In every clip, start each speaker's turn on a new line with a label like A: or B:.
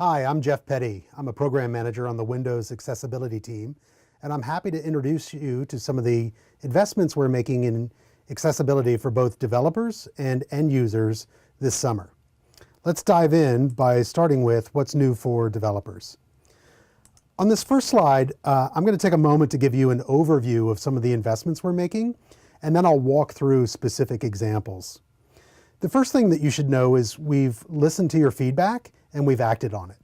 A: Hi, I'm Jeff Petty. I'm a program manager on the Windows accessibility team, and I'm happy to introduce you to some of the investments we're making in accessibility for both developers and end users this summer. Let's dive in by starting with what's new for developers. On this first slide, I'm going to take a moment to give you an overview of some of the investments we're making, and then I'll walk through specific examples. The first thing that you should know is we've listened to your feedback and we've acted on it.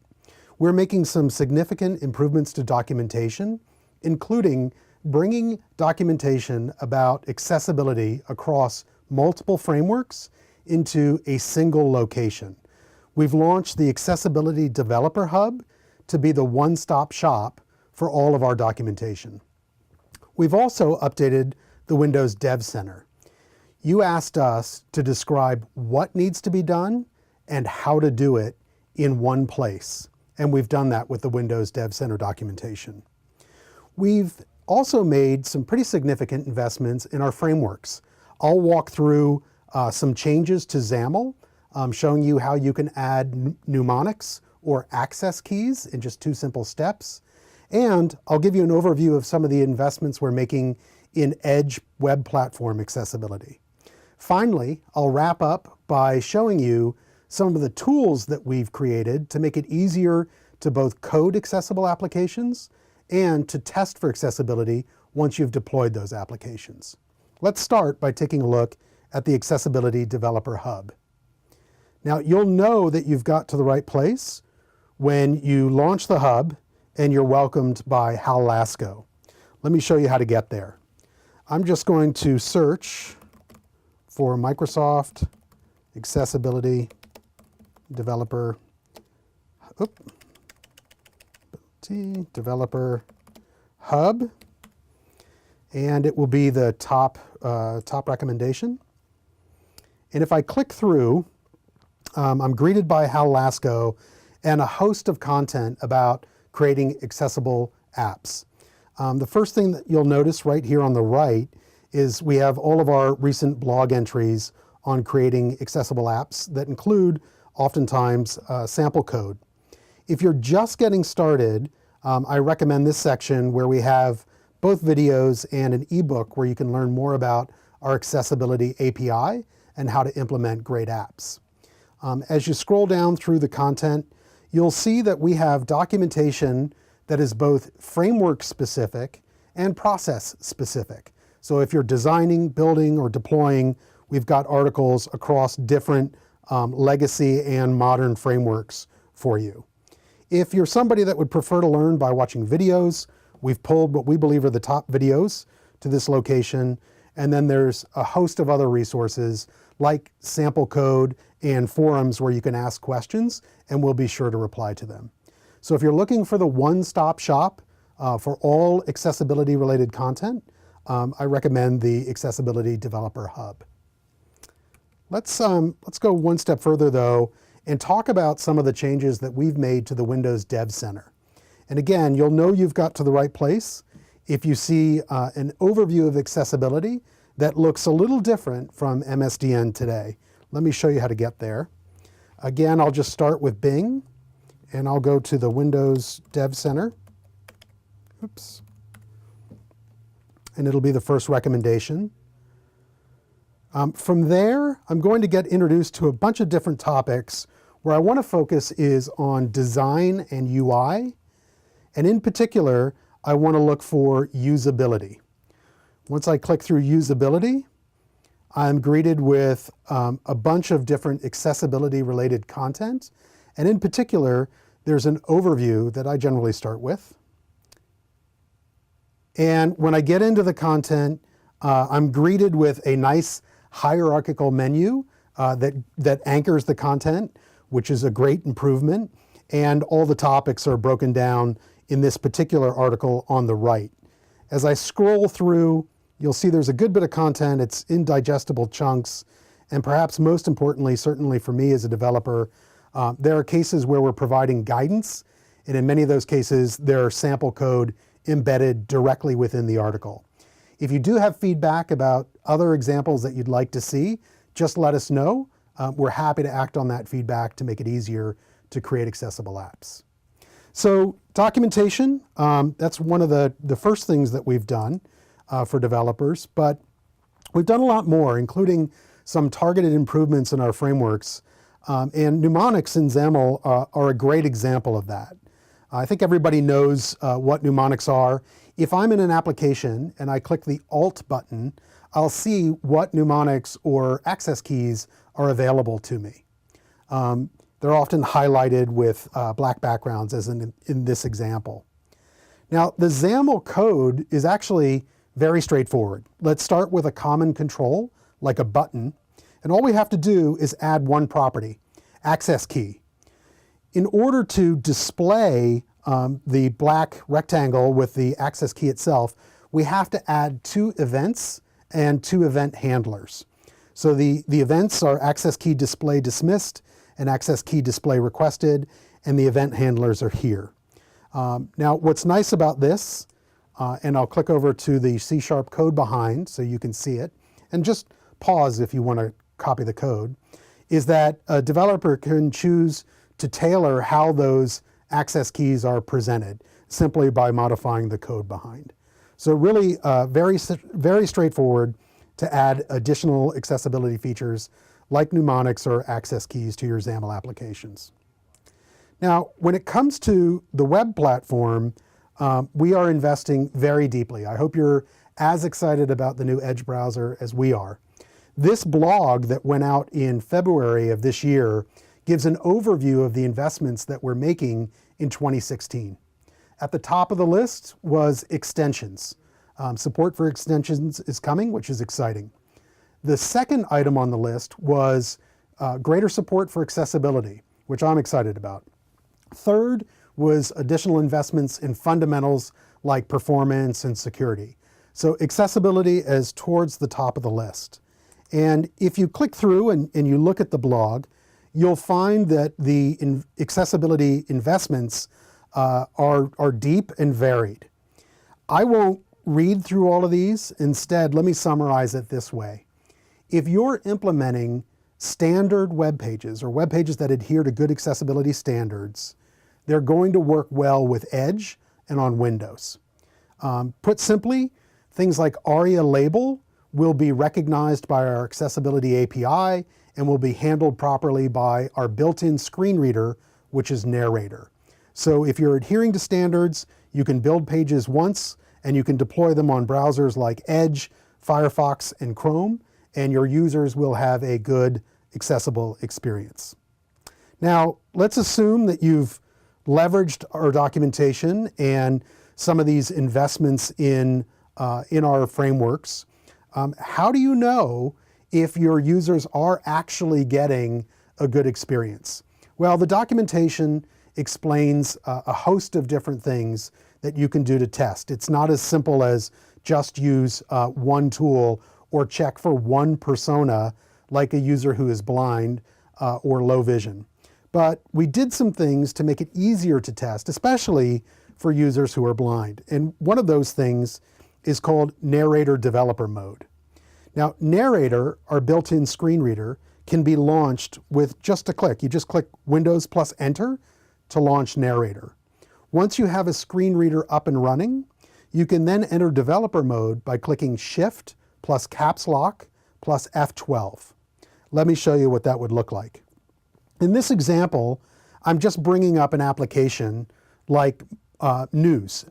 A: We're making some significant improvements to documentation, including bringing documentation about accessibility across multiple frameworks into a single location. We've launched the Accessibility Developer Hub to be the one-stop shop for all of our documentation. We've also updated the Windows Dev Center. You asked us to describe what needs to be done and how to do it in one place. And we've done that with the Windows Dev Center documentation. We've also made some pretty significant investments in our frameworks. I'll walk through some changes to XAML, showing you how you can add mnemonics or access keys in just 2 simple steps. And I'll give you an overview of some of the investments we're making in Edge web platform accessibility. Finally, I'll wrap up by showing you some of the tools that we've created to make it easier to both code accessible applications and to test for accessibility once you've deployed those applications. Let's start by taking a look at the Accessibility Developer Hub. Now, you'll know that you've got to the right place when you launch the hub and you're welcomed by Hal Lasko. Let me show you how to get there. I'm just going to search for Microsoft Accessibility Developer Developer Hub, and it will be the top recommendation. And if I click through, I'm greeted by Hal Lasko and a host of content about creating accessible apps. The first thing that you'll notice right here on the right is we have all of our recent blog entries on creating accessible apps that include oftentimes sample code. If you're just getting started, I recommend this section where we have both videos and an ebook where you can learn more about our accessibility API and how to implement great apps. As you scroll down through the content, you'll see that we have documentation that is both framework specific and process specific. So if you're designing, building, or deploying, we've got articles across different legacy and modern frameworks for you. If you're somebody that would prefer to learn by watching videos, we've pulled what we believe are the top videos to this location. And then there's a host of other resources like sample code and forums where you can ask questions, and we'll be sure to reply to them. So if you're looking for the one-stop shop for all accessibility-related content, I recommend the Accessibility Developer Hub. Let's go one step further, though, and talk about some of the changes that we've made to the Windows Dev Center. And again, you'll know you've got to the right place if you see an overview of accessibility that looks a little different from MSDN today. Let me show you how to get there. Again, I'll just start with Bing, and I'll go to the Windows Dev Center. Oops. And it'll be the first recommendation. From there, I'm going to get introduced to a bunch of different topics. Where I want to focus is on design and UI. And in particular, I want to look for usability. Once I click through usability, I'm greeted with a bunch of different accessibility-related content. And in particular, there's an overview that I generally start with. And when I get into the content, I'm greeted with a nice hierarchical menu that anchors the content, which is a great improvement. And all the topics are broken down in this particular article on the right. As I scroll through, you'll see there's a good bit of content. It's in digestible chunks. And perhaps most importantly, certainly for me as a developer, there are cases where we're providing guidance. And in many of those cases, there are sample code embedded directly within the article. If you do have feedback about other examples that you'd like to see, just let us know. We're happy to act on that feedback to make it easier to create accessible apps. So documentation, that's one of the first things that we've done for developers, but we've done a lot more, including some targeted improvements in our frameworks. And mnemonics in XAML are a great example of that. I think everybody knows what mnemonics are. If I'm in an application and I click the Alt button, I'll see what mnemonics or access keys are available to me. They're often highlighted with black backgrounds, as in this example. Now, the XAML code is actually very straightforward. Let's start with a common control, like a button, and all we have to do is add one property, access key. In order to display the black rectangle with the access key itself, we have to add two events and two event handlers. So the events are access key display dismissed and access key display requested, and the event handlers are here. Now, what's nice about this, and I'll click over to the C# code behind so you can see it, and just pause if you want to copy the code, is that a developer can choose to tailor how those access keys are presented simply by modifying the code behind. So really very straightforward to add additional accessibility features like mnemonics or access keys to your XAML applications. Now, when it comes to the web platform, we are investing very deeply. I hope you're as excited about the new Edge browser as we are. This blog that went out in February of this year gives an overview of the investments that we're making in 2016. At the top of the list was extensions. Support for extensions is coming, which is exciting. The second item on the list was greater support for accessibility, which I'm excited about. Third was additional investments in fundamentals like performance and security. So accessibility is towards the top of the list. And if you click through and you look at the blog, you'll find that the accessibility investments are deep and varied. I won't read through all of these. Instead, let me summarize it this way. If you're implementing standard web pages or web pages that adhere to good accessibility standards, they're going to work well with Edge and on Windows. Put simply, things like ARIA label will be recognized by our accessibility API and will be handled properly by our built-in screen reader, which is Narrator. So if you're adhering to standards, you can build pages once and you can deploy them on browsers like Edge, Firefox, and Chrome, and your users will have a good, accessible experience. Now, let's assume that you've leveraged our documentation and some of these investments in our frameworks. How do you know if your users are actually getting a good experience? Well, the documentation explains a host of different things that you can do to test. It's not as simple as just use one tool or check for one persona like a user who is blind or low vision. But we did some things to make it easier to test, especially for users who are blind. And one of those things is called Narrator Developer Mode. Now, Narrator, our built-in screen reader, can be launched with just a click. You just click Windows plus Enter to launch Narrator. Once you have a screen reader up and running, you can then enter developer mode by clicking Shift plus Caps Lock plus F12. Let me show you what that would look like. In this example, I'm just bringing up an application like News.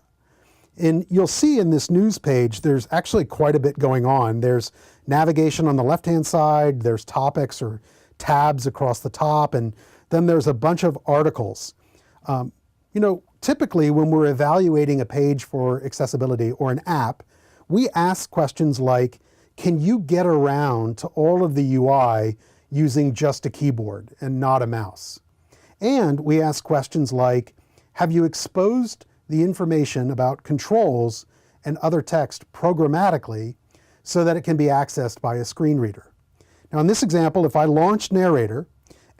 A: And you'll see in this news page, there's actually quite a bit going on. There's navigation on the left-hand side, there's topics or tabs across the top, and then there's a bunch of articles. Typically when we're evaluating a page for accessibility or an app, we ask questions like, can you get around to all of the UI using just a keyboard and not a mouse? And we ask questions like, have you exposed the information about controls and other text programmatically so that it can be accessed by a screen reader? Now in this example, if I launched Narrator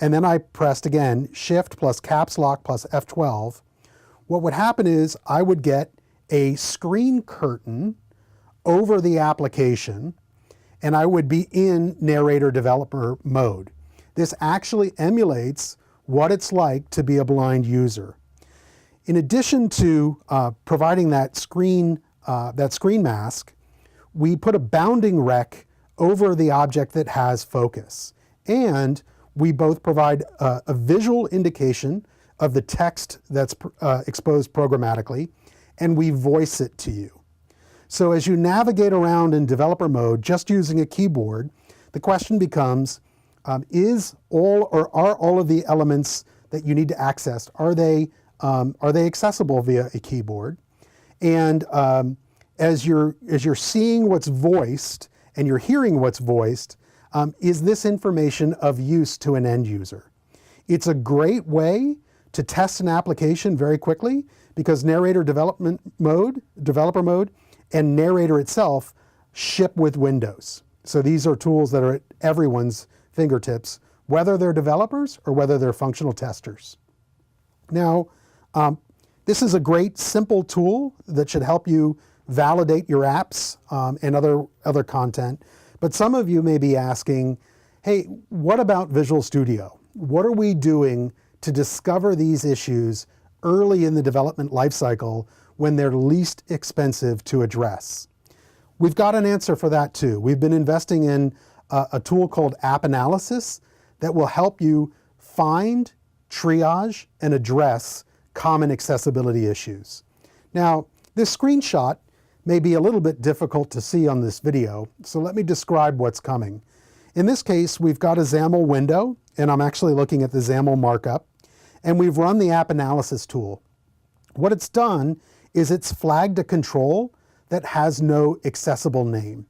A: and then I pressed again Shift plus Caps Lock plus F12, what would happen is I would get a screen curtain over the application and I would be in Narrator Developer Mode. This actually emulates what it's like to be a blind user. In addition to providing that screen mask, we put a bounding rec over the object that has focus. And we both provide a visual indication of the text that's exposed programmatically, and we voice it to you. So as you navigate around in developer mode just using a keyboard, the question becomes, are all of the elements that you need to access, are they accessible via a keyboard? And as you're seeing what's voiced and you're hearing what's voiced, is this information of use to an end user? It's a great way to test an application very quickly because developer mode, and Narrator itself ship with Windows. So these are tools that are at everyone's fingertips, whether they're developers or whether they're functional testers. Now, this is a great simple tool that should help you validate your apps and other content. But some of you may be asking, hey, what about Visual Studio? What are we doing to discover these issues early in the development lifecycle when they're least expensive to address? We've got an answer for that too. We've been investing in a tool called App Analysis that will help you find, triage, and address common accessibility issues. Now, this screenshot may be a little bit difficult to see on this video, so let me describe what's coming. In this case, we've got a XAML window, and I'm actually looking at the XAML markup, and we've run the App Analysis tool. What it's done is it's flagged a control that has no accessible name.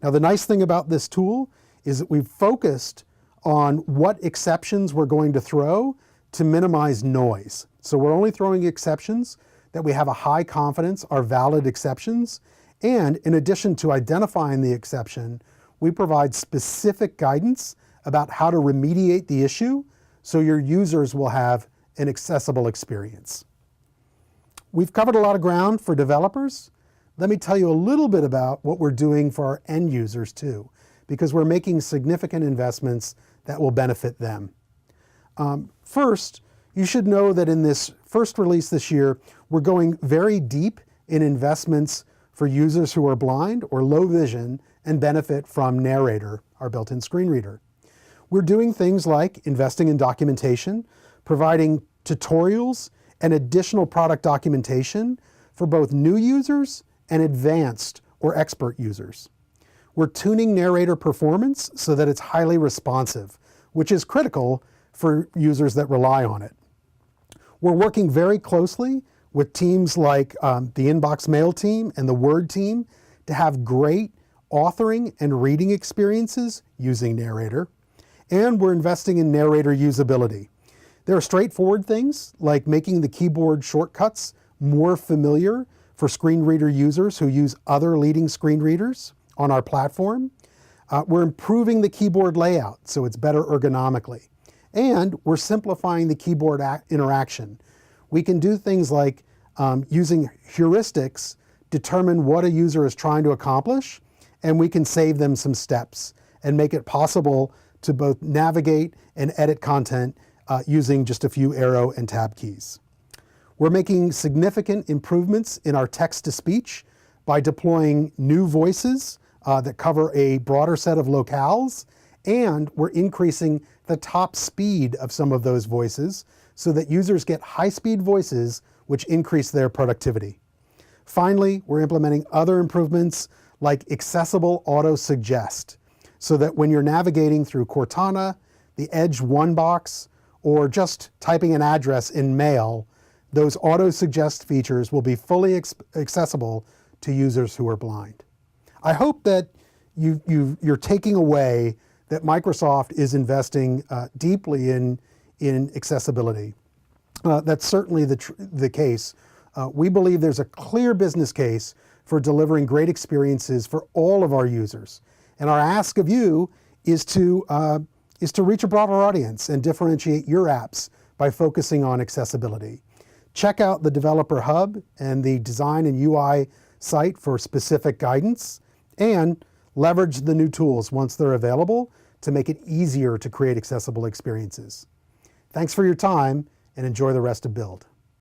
A: Now, the nice thing about this tool is that we've focused on what exceptions we're going to throw to minimize noise. So we're only throwing exceptions that we have a high confidence are valid exceptions. And in addition to identifying the exception, we provide specific guidance about how to remediate the issue so your users will have an accessible experience. We've covered a lot of ground for developers. Let me tell you a little bit about what we're doing for our end users too, because we're making significant investments that will benefit them. First, you should know that in this first release this year, we're going very deep in investments for users who are blind or low vision and benefit from Narrator, our built-in screen reader. We're doing things like investing in documentation, providing tutorials and additional product documentation for both new users and advanced or expert users. We're tuning Narrator performance so that it's highly responsive, which is critical for users that rely on it. We're working very closely with teams like the Inbox Mail team and the Word team to have great authoring and reading experiences using Narrator. And we're investing in Narrator usability. There are straightforward things like making the keyboard shortcuts more familiar for screen reader users who use other leading screen readers on our platform. We're improving the keyboard layout so it's better ergonomically. And we're simplifying the keyboard interaction. We can do things like using heuristics, determine what a user is trying to accomplish, and we can save them some steps and make it possible to both navigate and edit content using just a few arrow and tab keys. We're making significant improvements in our text-to-speech by deploying new voices that cover a broader set of locales, and we're increasing the top speed of some of those voices so that users get high-speed voices which increase their productivity. Finally, we're implementing other improvements like accessible auto-suggest so that when you're navigating through Cortana, the Edge One box, or just typing an address in Mail, those auto-suggest features will be fully accessible to users who are blind. I hope that you're taking away that Microsoft is investing deeply in accessibility. That's certainly the case. We believe there's a clear business case for delivering great experiences for all of our users. And our ask of you is to reach a broader audience and differentiate your apps by focusing on accessibility. Check out the Developer Hub and the Design and UI site for specific guidance, and leverage the new tools once they're available to make it easier to create accessible experiences. Thanks for your time and enjoy the rest of Build.